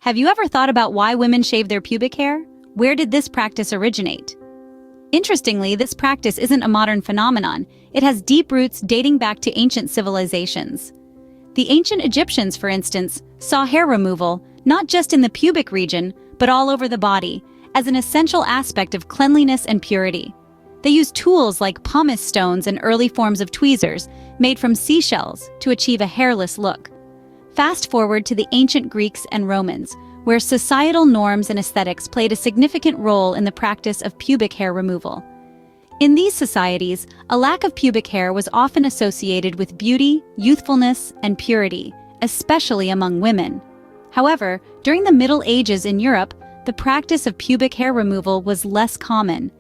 Have you ever thought about why women shave their pubic hair? Where did this practice originate? Interestingly, this practice isn't a modern phenomenon. It has deep roots dating back to ancient civilizations. The ancient Egyptians, for instance, saw hair removal, not just in the pubic region, but all over the body, as an essential aspect of cleanliness and purity. They used tools like pumice stones and early forms of tweezers, made from seashells, to achieve a hairless look. Fast forward to the ancient Greeks and Romans, where societal norms and aesthetics played a significant role in the practice of pubic hair removal. In these societies, a lack of pubic hair was often associated with beauty, youthfulness, and purity, especially among women. However, during the Middle Ages in Europe, the practice of pubic hair removal was less common.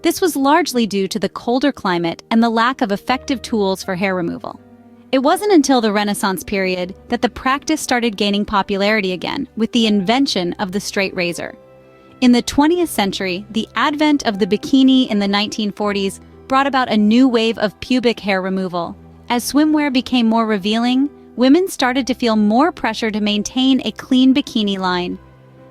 This was largely due to the colder climate and the lack of effective tools for hair removal. It wasn't until the Renaissance period that the practice started gaining popularity again with the invention of the straight razor. In the 20th century, the advent of the bikini in the 1940s brought about a new wave of pubic hair removal. As swimwear became more revealing, women started to feel more pressure to maintain a clean bikini line.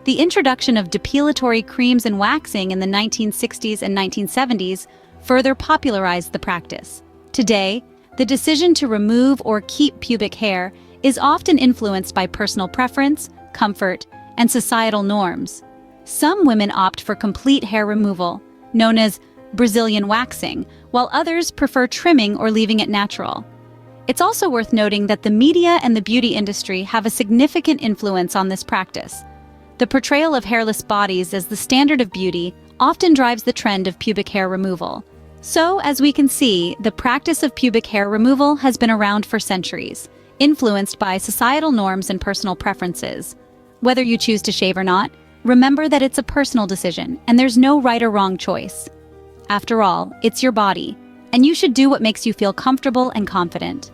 The introduction of depilatory creams and waxing in the 1960s and 1970s further popularized the practice. Today, the decision to remove or keep pubic hair is often influenced by personal preference, comfort, and societal norms. Some women opt for complete hair removal, known as Brazilian waxing, while others prefer trimming or leaving it natural. It's also worth noting that the media and the beauty industry have a significant influence on this practice. The portrayal of hairless bodies as the standard of beauty often drives the trend of pubic hair removal. So, as we can see, the practice of pubic hair removal has been around for centuries, influenced by societal norms and personal preferences. Whether you choose to shave or not, remember that it's a personal decision, and there's no right or wrong choice. After all, it's your body, and you should do what makes you feel comfortable and confident.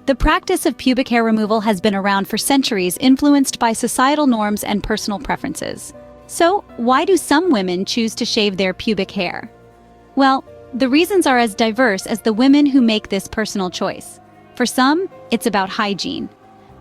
The practice of pubic hair removal has been around for centuries, influenced by societal norms and personal preferences. So, why do some women choose to shave their pubic hair? Well, the reasons are as diverse as the women who make this personal choice. For some, it's about hygiene.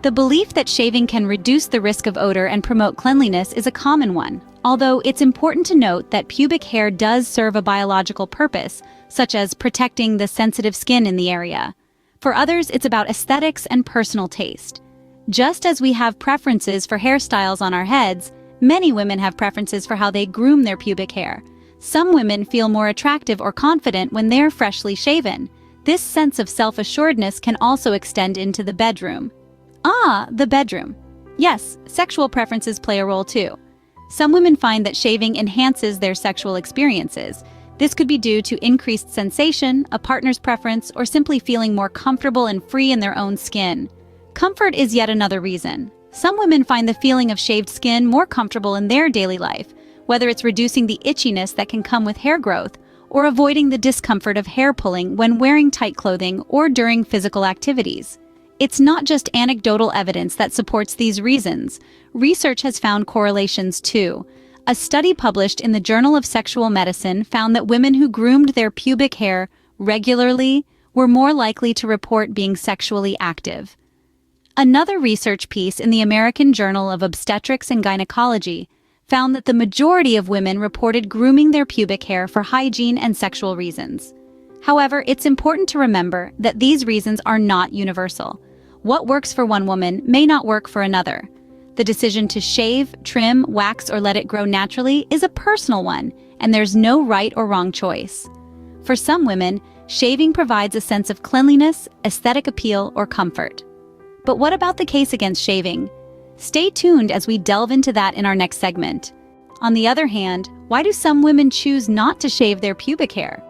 The belief that shaving can reduce the risk of odor and promote cleanliness is a common one, although it's important to note that pubic hair does serve a biological purpose, such as protecting the sensitive skin in the area. For others, it's about aesthetics and personal taste. Just as we have preferences for hairstyles on our heads, many women have preferences for how they groom their pubic hair. Some women feel more attractive or confident when they're freshly shaven. This sense of self-assuredness can also extend into the bedroom. The bedroom. Yes, sexual preferences play a role too. Some women find that shaving enhances their sexual experiences. This could be due to increased sensation, a partner's preference, or simply feeling more comfortable and free in their own skin. Comfort is yet another reason. Some women find the feeling of shaved skin more comfortable in their daily life, whether it's reducing the itchiness that can come with hair growth, or avoiding the discomfort of hair pulling when wearing tight clothing or during physical activities. It's not just anecdotal evidence that supports these reasons. Research has found correlations too. A study published in the Journal of Sexual Medicine found that women who groomed their pubic hair regularly were more likely to report being sexually active. Another research piece in the American Journal of Obstetrics and Gynecology found that the majority of women reported grooming their pubic hair for hygiene and sexual reasons. However, it's important to remember that these reasons are not universal. What works for one woman may not work for another. The decision to shave, trim, wax, or let it grow naturally is a personal one, and there's no right or wrong choice. For some women, shaving provides a sense of cleanliness, aesthetic appeal, or comfort. But what about the case against shaving? Stay tuned as we delve into that in our next segment. On the other hand, why do some women choose not to shave their pubic hair?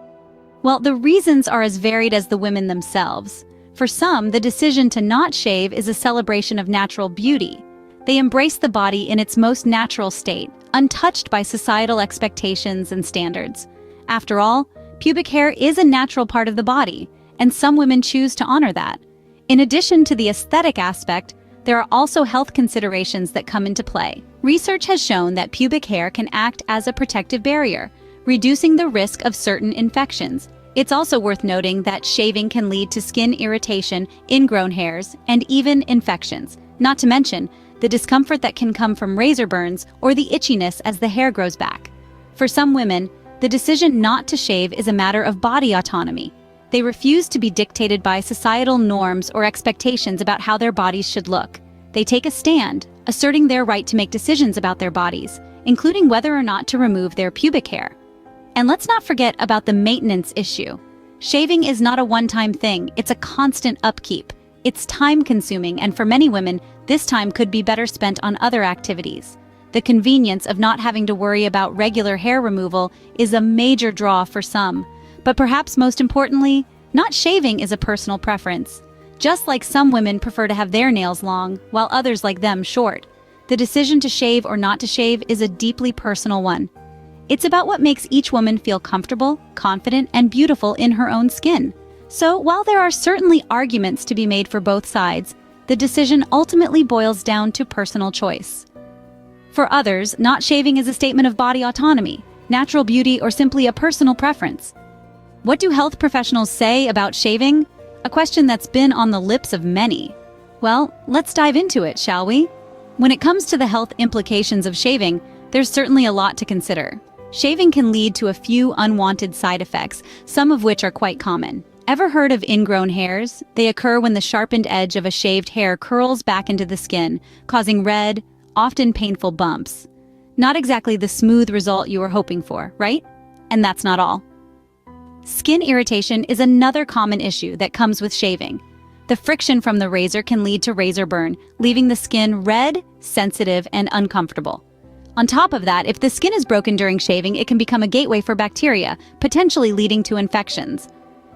Well, the reasons are as varied as the women themselves. For some, the decision to not shave is a celebration of natural beauty. They embrace the body in its most natural state, untouched by societal expectations and standards. After all, pubic hair is a natural part of the body, and some women choose to honor that. In addition to the aesthetic aspect, there are also health considerations that come into play. Research has shown that pubic hair can act as a protective barrier, reducing the risk of certain infections. It's also worth noting that shaving can lead to skin irritation, ingrown hairs, and even infections. Not to mention, the the discomfort that can come from razor burns, or the itchiness as the hair grows back. For some women, the decision not to shave is a matter of body autonomy. They refuse to be dictated by societal norms or expectations about how their bodies should look. They take a stand, asserting their right to make decisions about their bodies, including whether or not to remove their pubic hair. And let's not forget about the maintenance issue. Shaving is not a one-time thing, it's a constant upkeep. It's time-consuming, and for many women, this time could be better spent on other activities. The convenience of not having to worry about regular hair removal is a major draw for some. But perhaps most importantly, not shaving is a personal preference. Just like some women prefer to have their nails long, while others like them short, the decision to shave or not to shave is a deeply personal one. It's about what makes each woman feel comfortable, confident, and beautiful in her own skin. So, while there are certainly arguments to be made for both sides, the decision ultimately boils down to personal choice. For others, not shaving is a statement of body autonomy, natural beauty, or simply a personal preference. What do health professionals say about shaving? A question that's been on the lips of many. Well, let's dive into it, shall we? When it comes to the health implications of shaving, there's certainly a lot to consider. Shaving can lead to a few unwanted side effects, some of which are quite common. Ever heard of ingrown hairs? They occur when the sharpened edge of a shaved hair curls back into the skin, causing red, often painful bumps. Not exactly the smooth result you were hoping for, right? And that's not all. Skin irritation is another common issue that comes with shaving. The friction from the razor can lead to razor burn, leaving the skin red, sensitive, and uncomfortable. On top of that, if the skin is broken during shaving, it can become a gateway for bacteria, potentially leading to infections.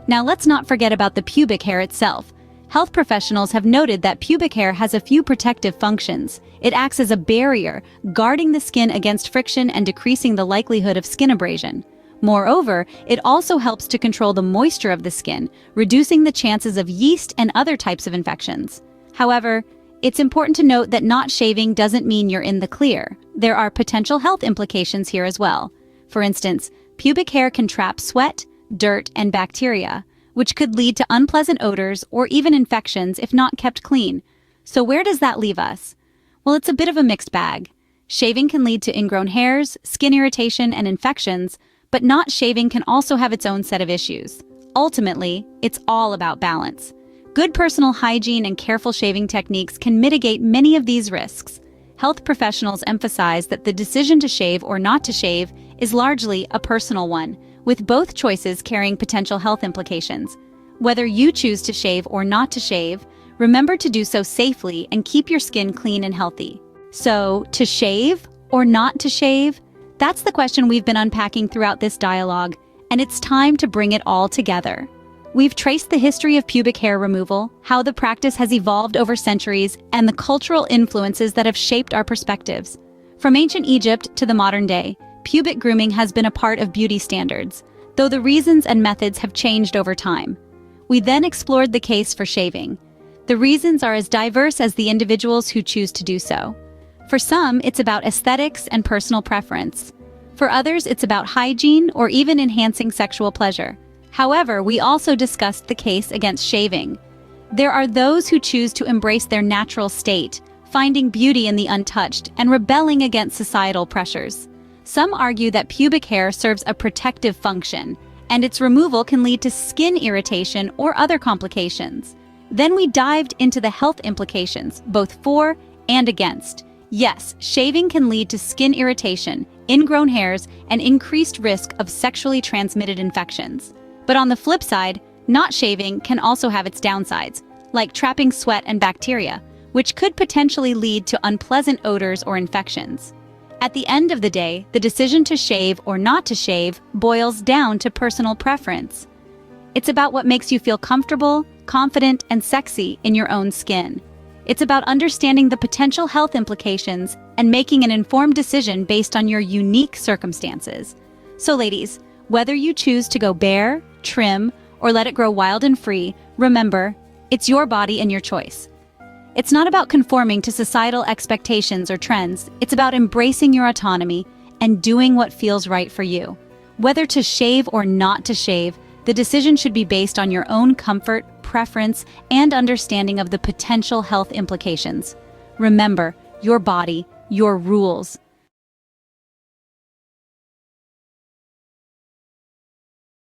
Now let's not forget about the pubic hair itself. Health professionals have noted that pubic hair has a few protective functions. It acts as a barrier, guarding the skin against friction and decreasing the likelihood of skin abrasion. Moreover, it also helps to control the moisture of the skin, reducing the chances of yeast and other types of infections. However, it's important to note that not shaving doesn't mean you're in the clear. There are potential health implications here as well. For instance, pubic hair can trap sweat, dirt, and bacteria, which could lead to unpleasant odors or even infections if not kept clean. So where does that leave us? Well, it's a bit of a mixed bag. Shaving can lead to ingrown hairs, skin irritation, and infections, but not shaving can also have its own set of issues. Ultimately, it's all about balance. Good personal hygiene and careful shaving techniques can mitigate many of these risks. Health professionals emphasize that the decision to shave or not to shave is largely a personal one, with both choices carrying potential health implications. Whether you choose to shave or not to shave, remember to do so safely and keep your skin clean and healthy. So, to shave or not to shave? That's the question we've been unpacking throughout this dialogue, and it's time to bring it all together. We've traced the history of pubic hair removal, how the practice has evolved over centuries, and the cultural influences that have shaped our perspectives. From ancient Egypt to the modern day, pubic grooming has been a part of beauty standards, though the reasons and methods have changed over time. We then explored the case for shaving. The reasons are as diverse as the individuals who choose to do so. For some, it's about aesthetics and personal preference. For others, it's about hygiene or even enhancing sexual pleasure. However, we also discussed the case against shaving. There are those who choose to embrace their natural state, finding beauty in the untouched and rebelling against societal pressures. Some argue that pubic hair serves a protective function, and its removal can lead to skin irritation or other complications. Then we dived into the health implications, both for and against. Yes, shaving can lead to skin irritation, ingrown hairs, and increased risk of sexually transmitted infections. But on the flip side, not shaving can also have its downsides, like trapping sweat and bacteria, which could potentially lead to unpleasant odors or infections. At the end of the day, the decision to shave or not to shave boils down to personal preference. It's about what makes you feel comfortable, confident, and sexy in your own skin. It's about understanding the potential health implications and making an informed decision based on your unique circumstances. So ladies, whether you choose to go bare, trim, or let it grow wild and free, remember, it's your body and your choice. It's not about conforming to societal expectations or trends. It's about embracing your autonomy and doing what feels right for you. Whether to shave or not to shave, the decision should be based on your own comfort, preference, and understanding of the potential health implications. Remember, Your body, your rules.